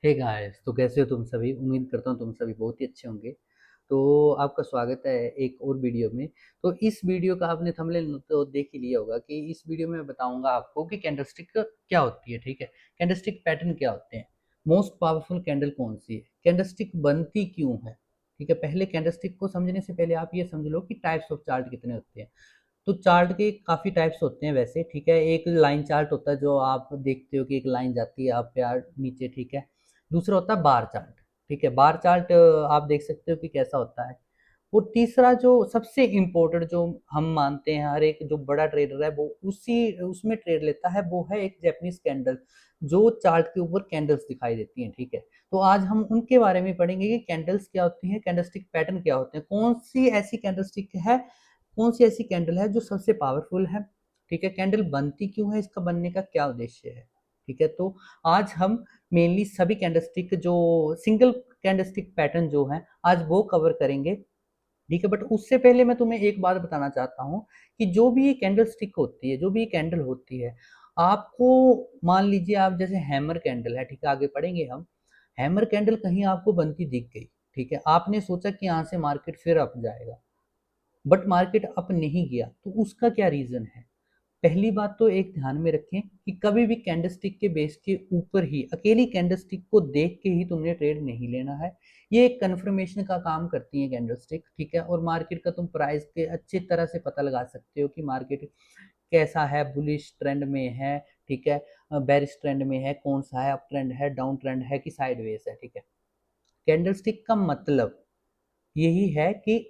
Hey guys, तो कैसे हो तुम सभी? उम्मीद करता हूँ तुम सभी बहुत ही अच्छे होंगे। तो आपका स्वागत है एक और वीडियो में। तो इस वीडियो का आपने थंबनेल तो देख ही लिया होगा कि इस वीडियो में मैं बताऊंगा आपको कि कैंडलस्टिक क्या होती है, ठीक है? कैंडलस्टिक पैटर्न क्या होते हैं, मोस्ट पावरफुल कैंडल कौन सी है, कैंडलस्टिक बनती क्यों है, ठीक है? पहले कैंडलस्टिक को समझने से पहले आप ये समझ लो कि टाइप्स ऑफ चार्ट कितने होते हैं। तो चार्ट के काफ़ी टाइप्स होते हैं वैसे, ठीक है? एक लाइन चार्ट होता है जो आप देखते हो कि एक लाइन जाती है आप प्यार नीचे, ठीक है? दूसरा होता है बार चार्ट, ठीक है? बार चार्ट आप देख सकते हो कि कैसा होता है। और तीसरा जो सबसे इम्पोर्टेंट जो हम मानते हैं, हर एक जो बड़ा ट्रेडर है वो उसी उसमें ट्रेड लेता है, वो है एक जैपनीज कैंडल जो चार्ट के ऊपर कैंडल्स दिखाई देती हैं, ठीक है? तो आज हम उनके बारे में पढ़ेंगे कि कैंडल्स क्या होती हैं, कैंडलस्टिक पैटर्न क्या होते हैं, कौन सी ऐसी कैंडल है जो सबसे पावरफुल है, ठीक है? कैंडल बनती क्यों है, इसका बनने का क्या उद्देश्य है, ठीक है? तो आज हम मेनली सभी कैंडलस्टिक जो सिंगल कैंडलस्टिक पैटर्न जो है आज वो कवर करेंगे, ठीक है? बट उससे पहले मैं तुम्हें एक बात बताना चाहता हूँ कि जो भी ये कैंडल स्टिक होती है, जो भी ये कैंडल होती है, आपको मान लीजिए आप जैसे हैमर कैंडल है, ठीक है? आगे पढ़ेंगे हम। हैमर कैंडल कहीं आपको बनती दिख गई, ठीक है? आपने सोचा कि यहाँ से मार्केट फिर अप जाएगा, बट मार्केट अप नहीं गया, तो उसका क्या रीजन है? पहली बात तो एक ध्यान में रखें कि कभी भी कैंडलस्टिक के बेस के ऊपर ही अकेली कैंडलस्टिक को देख के ही तुमने ट्रेड नहीं लेना है। ये एक कंफर्मेशन का काम करती है कैंडलस्टिक, ठीक है? और मार्केट का तुम प्राइस के अच्छी तरह से पता लगा सकते हो कि मार्केट कैसा है, बुलिश ट्रेंड में है, ठीक है? बेरिश ट्रेंड में है, कौन सा है, अप ट्रेंड है, डाउन ट्रेंड है कि साइडवेज है, ठीक है? कैंडलस्टिक का मतलब यही है कि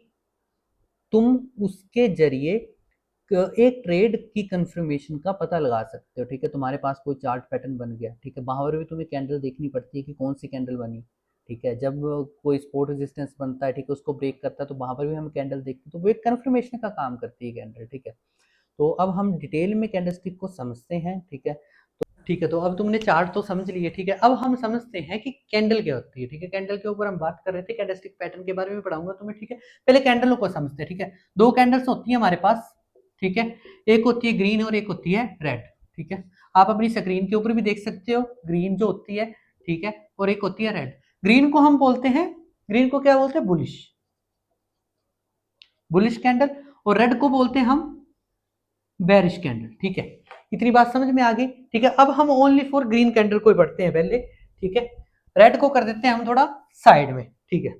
तुम उसके जरिए एक ट्रेड की कंफर्मेशन का पता लगा सकते हो, ठीक है? तुम्हारे पास कोई चार्ट पैटर्न बन गया, ठीक है? वहां पर भी तुम्हें कैंडल देखनी पड़ती है कि कौन सी कैंडल बनी, ठीक है? जब कोई सपोर्ट रेजिस्टेंस बनता है, ठीक है, उसको ब्रेक करता है, तो वहां पर भी हम कैंडल देखते हैं, तो वो एक कंफर्मेशन का काम करती है कैंडल, ठीक है? तो अब हम डिटेल में कैंडलस्टिक को समझते हैं, ठीक है? ठीक है, तो अब तुमने चार्ट तो समझ लिए, ठीक है? अब हम समझते हैं कि कैंडल क्या होती है, ठीक है? कैंडल के ऊपर हम बात कर रहे थे, कैंडलस्टिक पैटर्न के बारे में पढ़ाऊंगा तुम्हें, ठीक है? पहले कैंडलों को समझते हैं, ठीक है? दो कैंडल्स होती है हमारे पास, ठीक है? एक होती है ग्रीन और एक होती है रेड, ठीक है? आप अपनी स्क्रीन के ऊपर भी देख सकते हो, ग्रीन जो होती है, ठीक है, और एक होती है रेड। ग्रीन को हम बोलते हैं, ग्रीन को क्या बोलते हैं? Bullish, bullish candle. और रेड को बोलते हैं हम बेरिश कैंडल, ठीक है? इतनी बात समझ में आ गई, ठीक है? अब हम ओनली फॉर ग्रीन कैंडल को ही पढ़ते हैं पहले, ठीक है? रेड को कर देते हैं हम थोड़ा साइड में, ठीक है?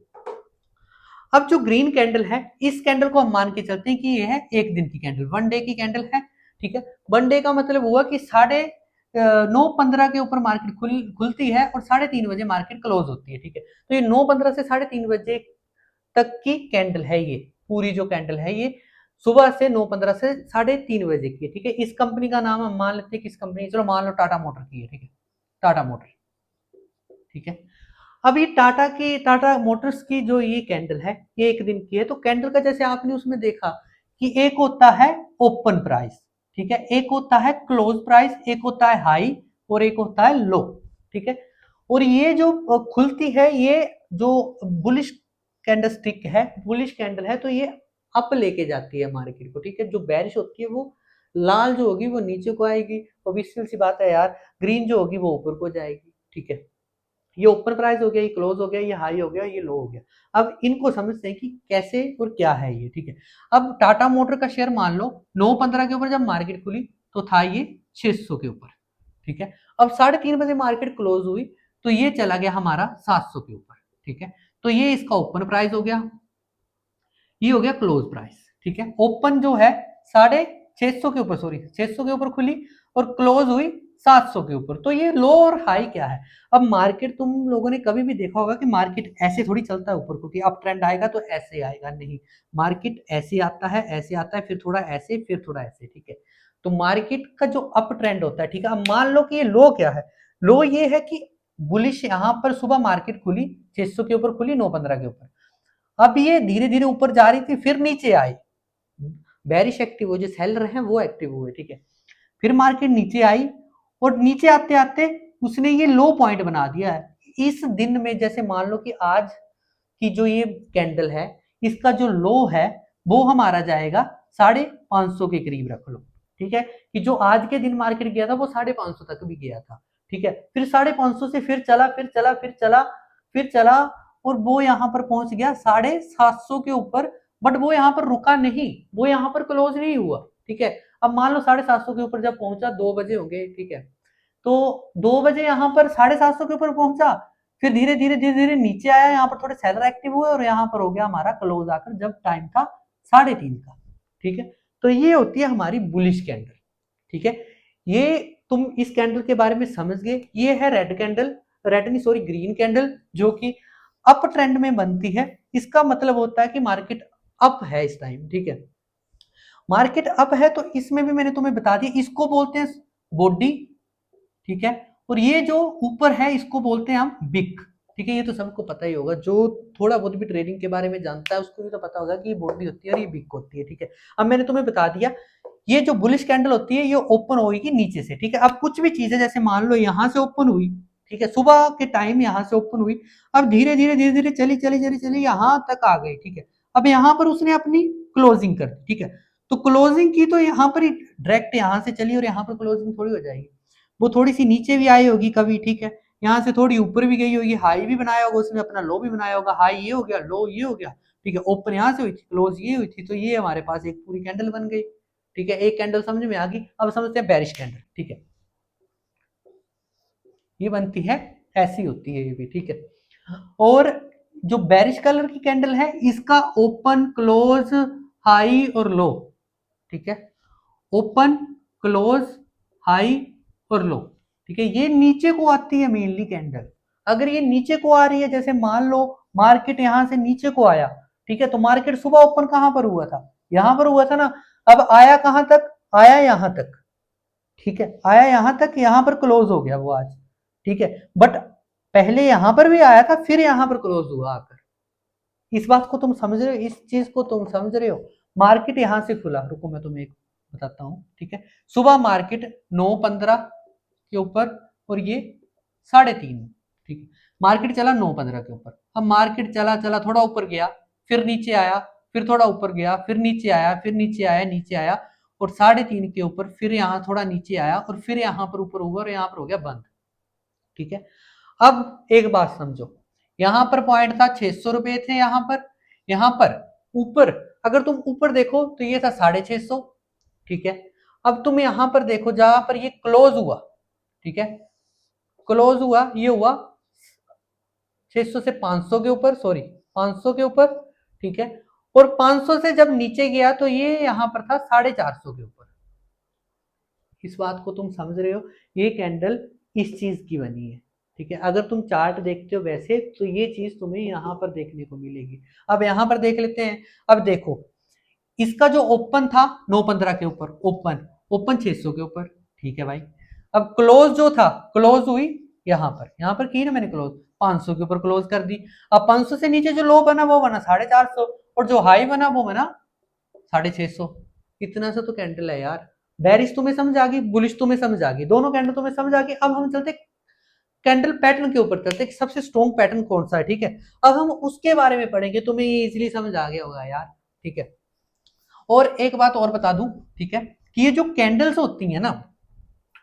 अब जो ग्रीन कैंडल है, इस कैंडल को हम मान के चलते हैं कि ये है एक दिन की कैंडल, वन डे की कैंडल है, ठीक है? वन डे का मतलब हुआ कि 9:15 के ऊपर मार्केट खुलती है और 3:30 बजे मार्केट क्लोज होती है, ठीक है? तो ये 9:15 से 3:30 बजे तक की कैंडल है, ये पूरी जो कैंडल है ये सुबह से 9:15 से 3:30 बजे की है, ठीक है? इस कंपनी का नाम हम मान लेते हैं, किस कंपनी? चलो मान लो टाटा मोटर की है, ठीक है? टाटा मोटर, ठीक है? अब ये टाटा मोटर्स की जो ये कैंडल है, ये एक दिन की है। तो कैंडल का जैसे आपने उसमें देखा कि एक होता है ओपन प्राइस, ठीक है? एक होता है क्लोज प्राइस, एक होता है हाई और एक होता है लो, ठीक है? और ये जो खुलती है, ये जो बुलिश कैंडलस्टिक है, बुलिश कैंडल है, तो ये अप लेके जाती है मार्केट को, ठीक है? जो बेरिश होती है वो लाल जो होगी वो नीचे को आएगी, ऑब्वियसली सी बात है यार। ग्रीन जो होगी वो ऊपर को जाएगी, ठीक है? ये ओपन प्राइस हो गया, ये क्लोज हो गया, ये हाई हो गया, ये लो हो गया। अब इनको समझते हैं कि कैसे और क्या है ये, ठीक है? अब टाटा मोटर का शेयर मान लो 9:15 के ऊपर जब मार्केट खुली तो था ये 600 के ऊपर, ठीक है? अब 3:30 बजे मार्केट क्लोज हुई तो ये चला गया हमारा 700 के ऊपर, ठीक है? तो ये इसका ओपन प्राइस हो गया, ये हो गया क्लोज प्राइस, ठीक है? ओपन जो है 650 के ऊपर, सॉरी 600 के ऊपर खुली और क्लोज हुई 700 के ऊपर। तो ये लो और हाई क्या है? अब मार्केट तुम लोगों ने कभी भी देखा होगा कि मार्केट ऐसे थोड़ी चलता है ऊपर को कि अप ट्रेंड आएगा तो ऐसे आएगा, नहीं। मार्केट ऐसे आता है, ऐसे आता है, फिर थोड़ा ऐसे, फिर थोड़ा ऐसे, ठीक है? तो मार्केट का जो अप ट्रेंड होता है, ठीक है? अब मान लो कि ये लो क्या है? लो ये है कि बुलिश यहां पर सुबह मार्केट खुली 600 के ऊपर, खुली 9:15 के ऊपर। अब ये धीरे धीरे ऊपर जा रही थी, फिर नीचे आई, बेरिश एक्टिव हो, जो सेलर हैं वो एक्टिव हुए, ठीक है? फिर मार्केट नीचे आई और नीचे आते आते उसने ये लो पॉइंट बना दिया है इस दिन में। जैसे मान लो कि आज की जो ये कैंडल है, इसका जो लो है वो हमारा जाएगा 550 के करीब, रख लो, ठीक है? कि जो आज के दिन मार्केट गया था वो 550 तक भी गया था, ठीक है, फिर 550 से फिर चला फिर चला फिर चला फिर चला और वो यहाँ पर पहुंच गया 750 के ऊपर, बट वो यहाँ पर रुका नहीं, वो यहाँ पर क्लोज नहीं हुआ। ठीक है, अब मान लो 750 के ऊपर जब पहुंचा 2 बजे होंगे, ठीक है, तो 2 बजे यहाँ पर 750 के ऊपर पहुंचा, फिर धीरे धीरे धीरे धीरे नीचे आया, यहाँ पर थोड़े सेलर एक्टिव हुए और यहाँ पर हो गया हमारा क्लोज आकर जब टाइम था 3:30 का। ठीक है, तो ये होती है हमारी बुलिश कैंडल। ठीक है, ये तुम इस कैंडल के बारे में समझ गए। ये है रेड कैंडल, रेड नहीं सॉरी ग्रीन कैंडल, जो कि अप ट्रेंड में बनती है। इसका मतलब होता है कि मार्केट अप है इस टाइम। ठीक है, मार्केट अप है तो इसमें भी मैंने तुम्हें बता दिया, इसको बोलते हैं बॉडी। ठीक है, और ये जो ऊपर है इसको बोलते हैं हम बिक। ठीक है, ये तो सबको पता ही होगा, जो थोड़ा बहुत भी ट्रेडिंग के बारे में जानता है उसको भी तो पता होगा कि ये बॉडी होती है और ये बिक होती है। ठीक है, अब मैंने तुम्हें बता दिया, ये जो बुलिश कैंडल होती है ये ओपन होगी नीचे से। ठीक है, अब कुछ भी चीज है, जैसे मान लो यहां से ओपन हुई, ठीक है, सुबह के टाइम यहां से ओपन हुई, अब धीरे धीरे धीरे धीरे चली चली चली चली यहां तक आ गई। ठीक है, अब यहां पर उसने अपनी क्लोजिंग कर दी। ठीक है, तो क्लोजिंग की तो यहाँ पर ही डायरेक्ट यहां से चली और यहाँ पर क्लोजिंग थोड़ी हो जाएगी, वो थोड़ी सी नीचे भी आई होगी कभी। ठीक है, यहाँ से थोड़ी ऊपर भी गई होगी, हाई भी बनाया होगा उसने, अपना लो भी बनाया होगा, हाई ये हो गया, लो ये हो गया। ठीक है, ओपन यहाँ से हुई थी, क्लोज ये हुई थी, तो ये हमारे पास एक पूरी कैंडल बन गई। ठीक है, एक कैंडल समझ में आ गई। अब समझते हैं बेरिश कैंडल। ठीक है, ये बनती है, ऐसी होती है ये भी। ठीक है, और जो बेरिश कलर की कैंडल है इसका ओपन क्लोज हाई और लो। ठीक है, ओपन क्लोज हाई और लो। ठीक है, ये नीचे को आती है मेनली कैंडल। अगर ये नीचे को आ रही है, जैसे मान लो मार्केट यहां से नीचे को आया, ठीक है, तो मार्केट सुबह ओपन कहां पर हुआ था, यहां पर हुआ था ना, अब आया कहां तक, आया यहां तक। ठीक है, आया यहां तक, यहां पर क्लोज हो गया वो आज। ठीक है, बट पहले यहां पर भी आया था, फिर यहां पर क्लोज हुआ आकर। इस बात को तुम समझ रहे हो, इस चीज को तुम समझ रहे हो। मार्केट यहां से खुला, रुको मैं तुम्हें एक बताता हूं। ठीक है, सुबह मार्केट 9:15 के ऊपर और ये 3:30। ठीक है, मार्केट चला 9:15 के ऊपर, अब मार्केट चला चला थोड़ा ऊपर गया, फिर नीचे आया, फिर थोड़ा ऊपर गया, फिर नीचे आया, फिर नीचे आया, नीचे आया और 3:30 के ऊपर फिर यहाँ थोड़ा नीचे आया और फिर यहाँ पर ऊपर हुआ और यहाँ पर हो गया बंद। ठीक है, अब एक बात समझो, यहां पर पॉइंट था 600 रुपए थे, यहां पर ऊपर अगर तुम ऊपर देखो तो ये था 650। ठीक है, अब तुम यहां पर देखो जहां पर ये क्लोज हुआ, ठीक है, क्लोज हुआ, ये हुआ 600 से 500 के ऊपर, सॉरी 500 के ऊपर। ठीक है, और 500 से जब नीचे गया तो ये यहां पर था 450 के ऊपर। इस बात को तुम समझ रहे हो, ये कैंडल इस चीज की बनी है। ठीक है, अगर तुम चार्ट देखते हो वैसे तो ये चीज तुम्हें यहाँ पर देखने को मिलेगी। अब यहाँ पर देख लेते हैं। अब देखो, इसका जो ओपन था 9:15 के ऊपर, ओपन ओपन 600 के ऊपर। ठीक है भाई, अब क्लोज जो था, क्लोज हुई यहाँ पर की ना मैंने क्लोज 500 के ऊपर क्लोज कर दी। अब 500 से नीचे जो लो बना वो बना 450 और जो हाई बना वो बना 650। इतना सा तो कैंडल है यार। बेरिश तुम्हें समझ आ गई, बुलिश तुम्हें समझ आ गई, दोनों कैंडल तुम्हें समझ आ गई। अब हम चलते कैंडल पैटर्न के ऊपर चलते, सबसे स्ट्रॉन्ग पैटर्न कौन सा है। ठीक है, अब हम उसके बारे में पढ़ेंगे, तुम्हें ये इजीली समझ आ गया होगा यार। ठीक है, और एक बात और बता दूं, ठीक है, कि ये जो कैंडल्स होती हैं ना,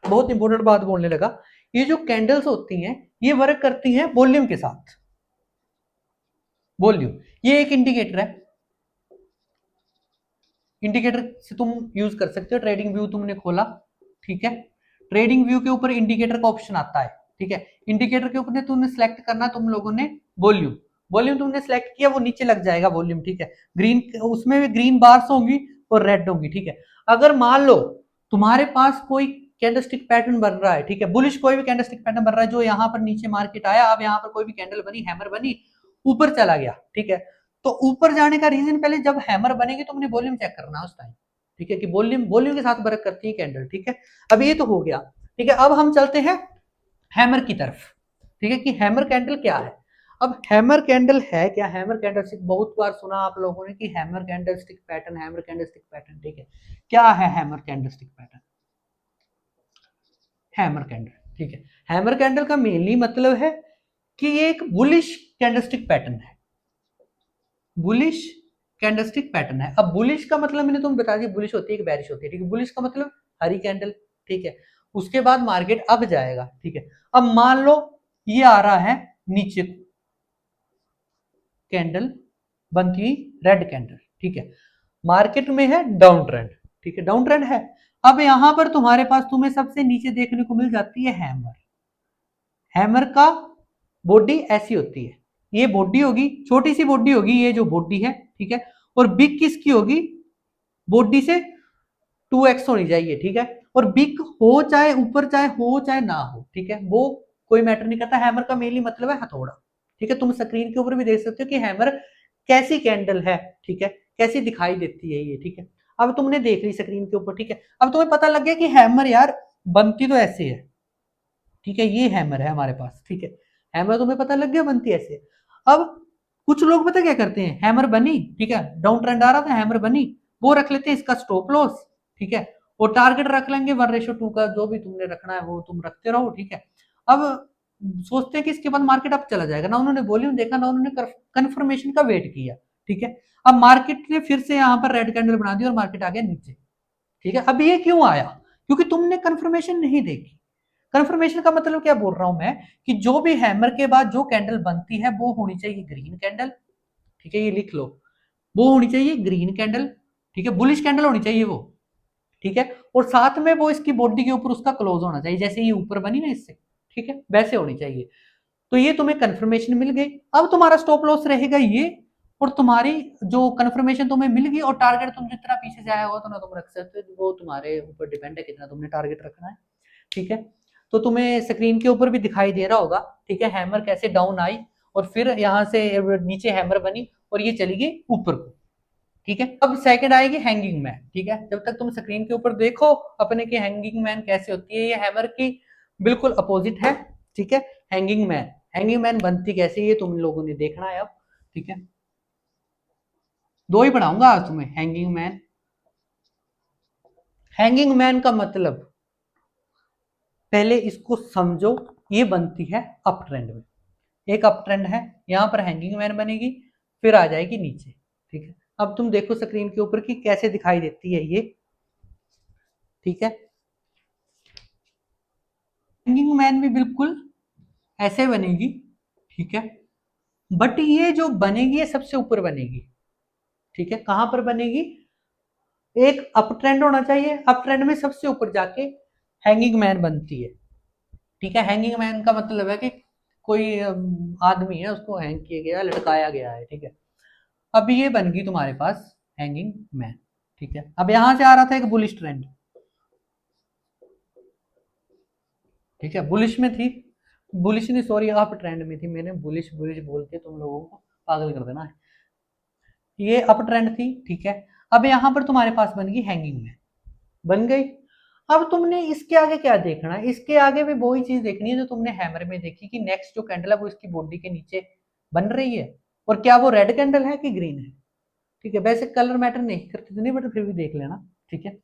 बहुत इंपॉर्टेंट बात बोलने लगा, ये जो कैंडल्स होती हैं ये वर्क करती हैं वॉल्यूम के साथ। वॉल्यूम, ये एक इंडिकेटर है, इंडिकेटर से तुम यूज कर सकते हो। ट्रेडिंग व्यू तुमने खोला, ठीक है, ट्रेडिंग व्यू के ऊपर इंडिकेटर का ऑप्शन आता है। ठीक है, इंडिकेटर के ऊपर तुमने सेलेक्ट करना, तुम लोगों ने वॉल्यूम, वॉल्यूम तुमने सेलेक्ट किया, वो नीचे लग जाएगा वॉल्यूम। ठीक है, ग्रीन, उसमें भी ग्रीन बार्स होंगी और रेड होंगी। ठीक है, अगर मान लो तुम्हारे पास कोई कैंडलस्टिक पैटर्न बन रहा है, ठीक है, बुलिश कोई भी कैंडलस्टिक पैटर्न बन रहा है, जो यहाँ पर नीचे मार्केट आया, अब यहाँ पर कोई भी कैंडल बनी, हैमर बनी, ऊपर चला गया। ठीक है, तो ऊपर जाने का रीजन, पहले जब हैमर बनेगी तो तुमने वॉल्यूम चेक करना उस टाइम। ठीक है, कि वॉल्यूम वॉल्यूम के साथ वर्क करती है कैंडल। ठीक है, अब ये तो हो गया। ठीक है, अब हम चलते हैं हैमर की तरफ। ठीक है, कि हैमर कैंडल क्या है। अब हैमर कैंडल है क्या, हैमर कैंडलस्टिक बहुत बार सुना आप लोगों ने कि hammer candlestick pattern, hammer candlestick pattern. ठीक है, क्या है hammer candlestick pattern, hammer candle. ठीक है, हैमर कैंडल का मेनली मतलब है कि ये एक बुलिश कैंडलस्टिक पैटर्न है, बुलिश कैंडलस्टिक पैटर्न है। अब बुलिश का मतलब मैंने तुम्हें बता दिया, बुलिश होती है कि बेरिश होती है। ठीक है, बुलिश का मतलब हरी कैंडल। ठीक है, उसके बाद मार्केट अब जाएगा, ठीक है। अब मान लो ये आ रहा है नीचे कैंडल बनती हुई रेड कैंडल, ठीक है, मार्केट में है डाउन ट्रेंड, ठीक है, डाउन ट्रेंड है। अब यहां पर तुम्हारे पास तुम्हें सबसे नीचे देखने को मिल जाती है हैमर। हैमर का बॉडी ऐसी होती है, ये बॉडी होगी, छोटी सी बॉडी होगी, ये जो बॉडी है, ठीक है, और बिग किसकी होगी, बॉडी से 2x होनी चाहिए, ठीक है, और बिग हो चाहे ऊपर चाहे हो चाहे ना हो, ठीक है, वो कोई मैटर नहीं करता। हैमर का मेनली मतलब है हथौड़ा, ठीक है। तुम स्क्रीन के ऊपर भी देख सकते हो कि हैमर कैसी कैंडल है, ठीक है, कैसी दिखाई देती है ये, ठीक है। अब तुमने देख ली स्क्रीन के ऊपर, ठीक है, अब तुम्हें पता लग गया कि हैमर यार बनती तो ऐसे है, ठीक है, ये हैमर है हमारे पास, ठीक है, हैमर तुम्हें पता लग गया बनती ऐसे। अब कुछ लोग पता क्या करते हैं, हैमर बनी, ठीक है, डाउन ट्रेंड आ रहा था, हैमर बनी, वो रख लेते हैं इसका स्टॉप लॉस, ठीक है, और टारगेट रख लेंगे 1:2 का, जो भी तुमने रखना है वो तुम रखते रहो, ठीक है। अब सोचते हैं कि इसके बाद मार्केट अप चला जाएगा, ना उन्होंने वॉल्यूम देखा, ना उन्होंने कंफर्मेशन का वेट किया, ठीक है। अब मार्केट ने फिर से यहाँ पर रेड कैंडल बना दी और मार्केट आ गया नीचे, ठीक है। अब ये क्यों आया, क्योंकि तुमने कंफर्मेशन नहीं देखी। कंफर्मेशन का मतलब क्या बोल रहा हूं मैं, कि जो भी हैमर के बाद जो कैंडल बनती है वो होनी चाहिए ग्रीन कैंडल, ठीक है, ये लिख लो, वो होनी चाहिए ग्रीन कैंडल, ठीक है, बुलिश कैंडल होनी चाहिए वो, ठीक है, और साथ में वो इसकी बॉडी के ऊपर उसका क्लोज होना चाहिए, जैसे ये ऊपर बनी ना इससे, ठीक है, वैसे होनी चाहिए। तो ये तुम्हें कंफर्मेशन मिल गई। अब तुम्हारा स्टॉप लॉस रहेगा ये, और तुम्हारी जो कंफर्मेशन तुम्हें मिल गई, और टारगेट तुम जितना पीछे से आया होगा तो ना तुम रख सकते हो, वो तुम्हारे ऊपर डिपेंड है कितना तुमने टारगेट रखना है, ठीक है। तो तुम्हें स्क्रीन के ऊपर भी दिखाई दे रहा होगा, ठीक है, हैमर कैसे डाउन आई और फिर यहां से नीचे हैमर बनी और ये चली गई ऊपर को, ठीक है। अब सेकंड आएगी हैंगिंग मैन, ठीक है, जब तक तुम स्क्रीन के ऊपर देखो अपने की हैंगिंग मैन कैसे होती है, ये हैमर की बिल्कुल अपोजिट है, ठीक है। हैंगिंग मैन, हैंगिंग मैन बनती कैसे ये तुम लोगों ने देखना है अब, ठीक है, दो ही पढ़ाऊंगा आज तुम्हें हैंगिंग मैन। हैंगिंग मैन का मतलब पहले इसको समझो, ये बनती है अप ट्रेंड में, एक अप ट्रेंड है, यहां पर हैंगिंग मैन बनेगी, फिर आ जाएगी नीचे, ठीक है। अब तुम देखो स्क्रीन के ऊपर की कैसे दिखाई देती है ये, ठीक है, हैंगिंग मैन भी बिल्कुल ऐसे बनेगी, ठीक है, बट ये जो बनेगी ये सबसे ऊपर बनेगी, ठीक है, कहां पर बनेगी, एक अप ट्रेंड होना चाहिए, अप ट्रेंड में सबसे ऊपर जाके हैंगिंग मैन बनती है, ठीक है। हैंगिंग मैन का मतलब है कि कोई आदमी है उसको हैंग किया गया, लटकाया गया है, ठीक है। अब ये बन गई तुम्हारे पास हैंगिंग मैन, ठीक है। अब यहां से आ रहा था एक बुलिश ट्रेंड, ठीक है, बुलिश में थी, बुलिश नहीं सॉरी अप ट्रेंड में थी, मैंने बुलिश बुलिश बोल के तुम लोगों को पागल कर देना है, ये अप ट्रेंड थी, ठीक है। अब यहां पर तुम्हारे पास बन गई हैंगिंग मैन, बन गई। अब तुमने इसके आगे क्या देखना है, इसके आगे भी वही चीज देखनी है जो तुमने हैमर में देखी, कि नेक्स्ट जो कैंडल है वो इसकी बॉडी के नीचे बन रही है, और क्या वो रेड कैंडल है कि ग्रीन है, ठीक है। वैसे कलर मैटर नहीं करते नहीं, बट फिर भी देख लेना, ठीक है।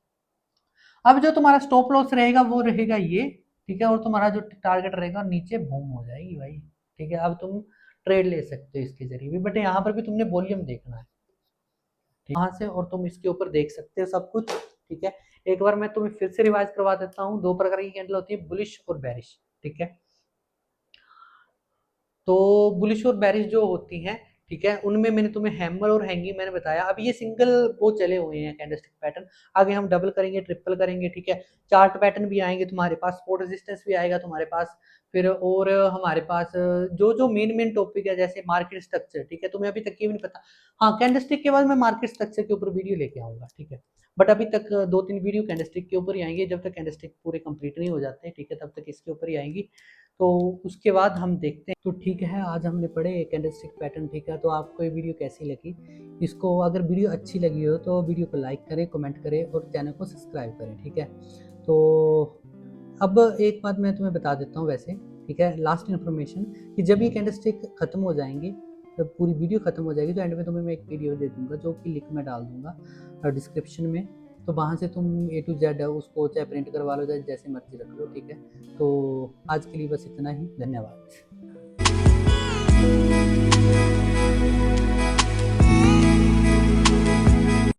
अब जो तुम्हारा स्टॉप लॉस रहेगा वो रहेगा ये, ठीक है, और तुम्हारा जो टारगेट रहेगा नीचे बूम हो जाएगी भाई, ठीक है। अब तुम ट्रेड ले सकते हो इसके जरिए भी, बट यहाँ पर भी तुमने वॉल्यूम देखना है यहाँ से, और तुम इसके ऊपर देख सकते हो सब कुछ, ठीक है। एक बार मैं तुम्हें फिर से रिवाइज करवा देता हूँ, दो प्रकार की कैंडल होती है, बुलिश और बेरिश, ठीक है। तो बुलिश और बेरिश जो होती हैं, ठीक है, उनमें मैंने तुम्हें हैमर और हैंगिंग मैंने बताया। अब ये सिंगल वो चले हुए हैं कैंडलस्टिक पैटर्न, आगे हम डबल करेंगे, ट्रिपल करेंगे, ठीक है। चार्ट पैटर्न भी आएंगे तुम्हारे पास, सपोर्ट रेजिस्टेंस भी आएगा तुम्हारे पास, फिर और हमारे पास जो जो मेन मेन टॉपिक है, जैसे मार्केट स्ट्रक्चर, ठीक है, तुम्हें अभी तक ये भी नहीं पता। हाँ, कैंडलस्टिक के बाद मैं मार्केट स्ट्रक्चर के ऊपर वीडियो लेके आऊंगा, ठीक है, बट अभी तक 2-3 वीडियो कैंडलस्टिक के ऊपर ही आएंगे, जब तक कैंडलस्टिक पूरे कंप्लीट नहीं हो जाते, ठीक है, तब तक इसके ऊपर ही आएंगी। तो उसके बाद हम देखते हैं। तो ठीक है, आज हमने पढ़े कैंडलस्टिक पैटर्न, ठीक है। तो आपको ये वीडियो कैसी लगी, इसको अगर वीडियो अच्छी लगी हो तो वीडियो को लाइक करें, कमेंट करें और चैनल को सब्सक्राइब करें, ठीक है। तो अब एक बात मैं तुम्हें बता देता हूँ वैसे, ठीक है, लास्ट इन्फॉर्मेशन, कि जब ये कैंडलस्टिक खत्म हो जाएंगे, जब पूरी वीडियो खत्म हो जाएगी, तो एंड में तुम्हें मैं एक वीडियो दे दूंगा जो कि लिंक में डाल दूंगा डिस्क्रिप्शन में, तो वहाँ से तुम A to Z है उसको चाहे प्रिंट करवा लो, चाहे जैसे मर्जी रख लो, ठीक है। तो आज के लिए बस इतना ही, धन्यवाद।